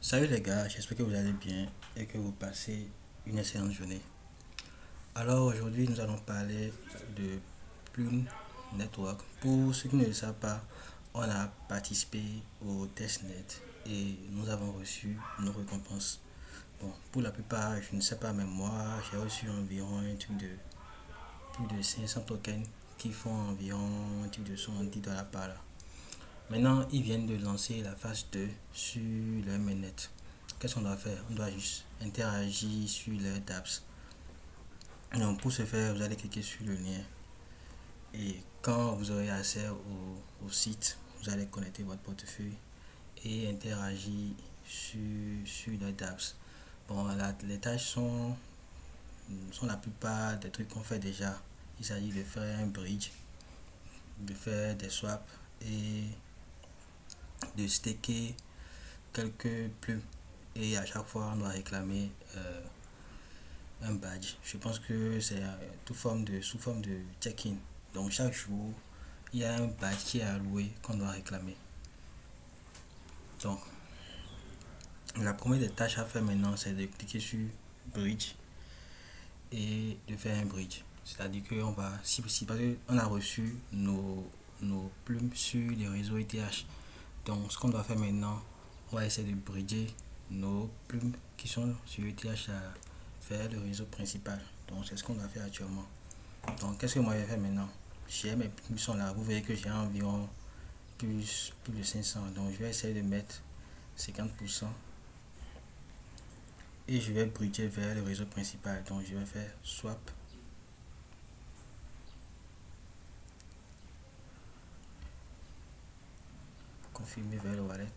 Salut les gars, j'espère que vous allez bien et que vous passez une excellente journée. Alors aujourd'hui nous allons parler de Plume Network. Pour ceux qui ne le savent pas, on a participé au testnet et nous avons reçu nos récompenses. Bon, pour la plupart, je ne sais pas, mais moi j'ai reçu environ un truc de plus de 500 tokens qui font environ un truc de 70 dollars par là. Maintenant, ils viennent de lancer la phase 2 sur le mainnet. Qu'est-ce qu'on doit faire? On doit juste interagir sur les dApps. Donc, pour ce faire, vous allez cliquer sur le lien. Et quand vous aurez accès au site, vous allez connecter votre portefeuille et interagir sur les dApps. Bon, les tâches sont la plupart des trucs qu'on fait déjà. Il s'agit de faire un bridge, de faire des swaps et de staker quelques plumes, et à chaque fois on doit réclamer un badge. Je pense que c'est sous forme de check-in. Donc chaque jour il y a un badge qui est alloué qu'on doit réclamer. Donc la première des tâches à faire maintenant, c'est de cliquer sur bridge et de faire un bridge. C'est-à-dire qu'on va, si parce qu'on a reçu nos plumes sur les réseaux ETH. Donc ce qu'on doit faire maintenant, on va essayer de bridger nos plumes qui sont sur ETH vers le réseau principal. Donc c'est ce qu'on doit faire actuellement. Donc qu'est-ce que moi je vais faire maintenant? J'ai mes plumes sont là. Vous voyez que j'ai environ plus de 500. Donc je vais essayer de mettre 50% et je vais bridger vers le réseau principal. Donc je vais faire swap, confirmer vers le wallet.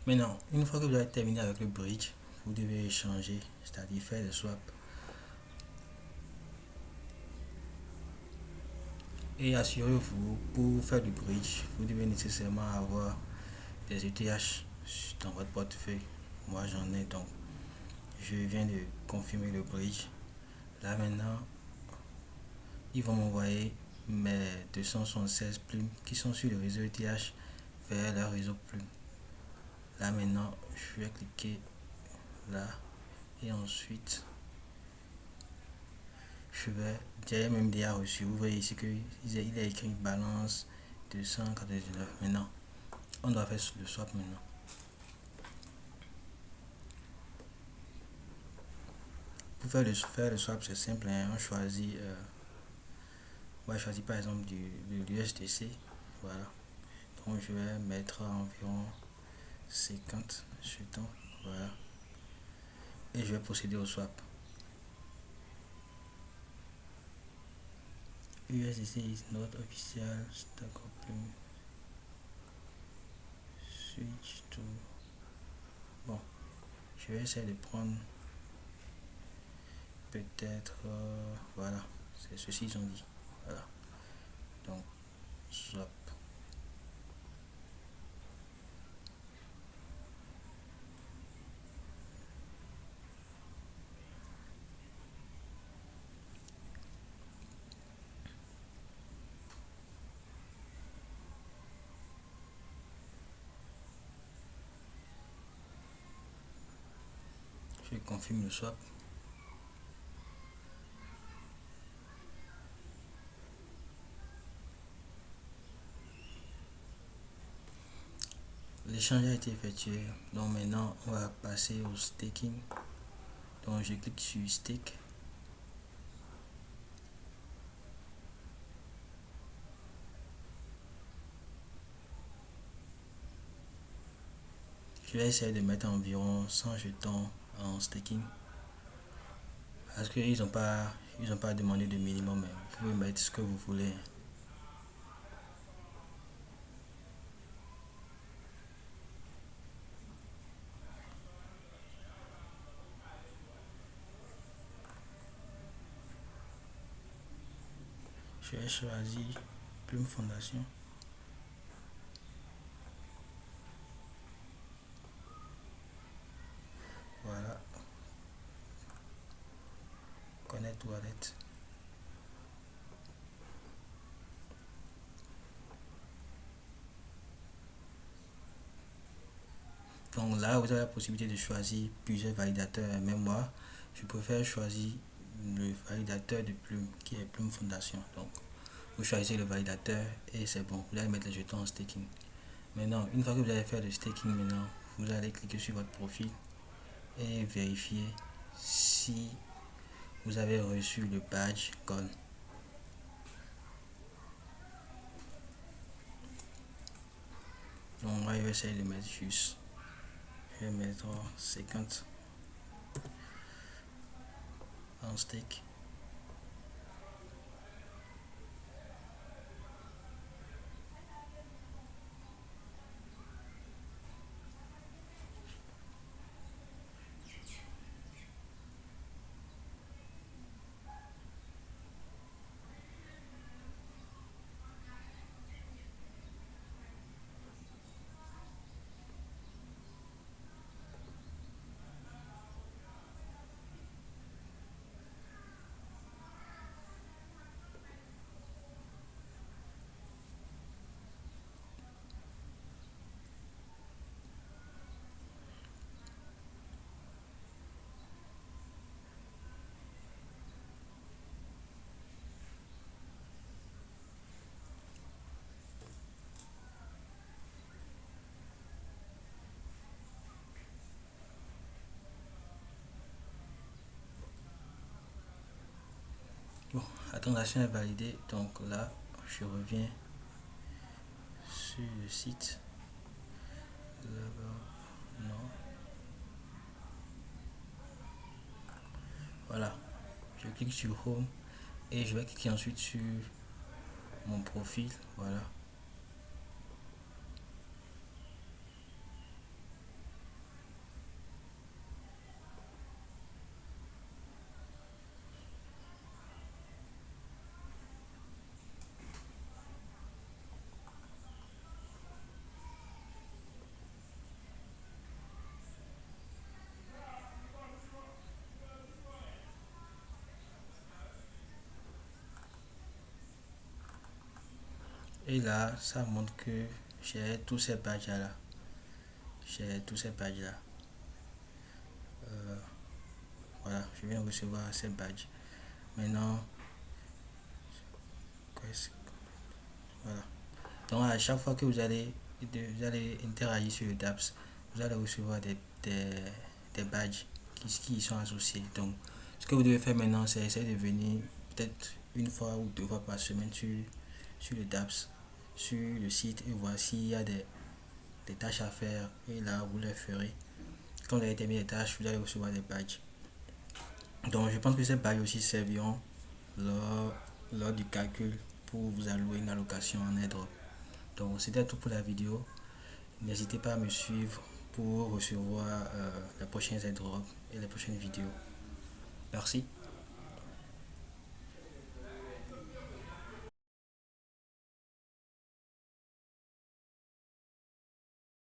Maintenant, une fois que vous avez terminé avec le bridge, vous devez échanger, c'est-à-dire faire le swap. Et assurez-vous, pour faire du bridge, vous devez nécessairement avoir des ETH dans votre portefeuille. Moi j'en ai, donc je viens de confirmer le bridge. Là maintenant, ils vont m'envoyer mes 276 plumes qui sont sur le réseau ETH vers leur réseau plume. Là maintenant, je vais cliquer là et ensuite je vais, j'ai même déjà reçu. Vous voyez ici qu'il est écrit balance 299. Maintenant, on doit faire le swap maintenant. Pour faire le swap, c'est simple, hein. On va choisir par exemple de l'USDC. Voilà. Donc je vais mettre environ 50 jetons. Voilà. Et je vais procéder au swap. USDC is not official stack open. Switch to. Bon, je vais essayer de prendre peut-être. Voilà. C'est ceci qu'ils ont dit. Voilà. Donc, swap. Je confirme le swap. L'échange a été effectué. Donc maintenant, on va passer au staking. Donc je clique sur stake. je vais essayer de mettre environ 100 jetons en staking. Parce qu'ils n'ont pas demandé de minimum, mais vous pouvez mettre ce que vous voulez. Je vais choisir Plume Fondation. Voilà. Connect Wallet. Donc là, vous avez la possibilité de choisir plusieurs validateurs. Même moi, je préfère choisir le validateur de Plume, qui est Plume Fondation. Donc, vous choisissez le validateur et c'est bon. Vous allez mettre les jetons en staking. Maintenant, une fois que vous allez faire le staking, maintenant, vous allez cliquer sur votre profil et vérifier si vous avez reçu le badge Gold. Donc, moi, je vais essayer de mettre juste. Je vais mettre 50 en stake. Bon, la transaction est validée. Donc là, je reviens sur le site. Non. Voilà. Je clique sur Home et je vais cliquer ensuite sur mon profil. Voilà. Et là, ça montre que j'ai tous ces badges là. J'ai tous ces badges là. Voilà, je viens de recevoir ces badges. Maintenant, voilà. Donc à chaque fois que vous allez interagir sur le DApps, vous allez recevoir des badges qui y sont associés. Donc ce que vous devez faire maintenant, c'est essayer de venir peut-être une fois ou deux fois par semaine sur le DApps, sur le site et voir s'il y a des tâches à faire. Et là, vous les ferez. Quand vous avez terminé les tâches, vous allez recevoir des badges. Donc je pense que ces badges aussi serviront lors du calcul pour vous allouer une allocation en airdrop. Donc c'était tout pour la vidéo. N'hésitez pas à me suivre pour recevoir les prochains airdrops et les prochaines vidéos. Merci.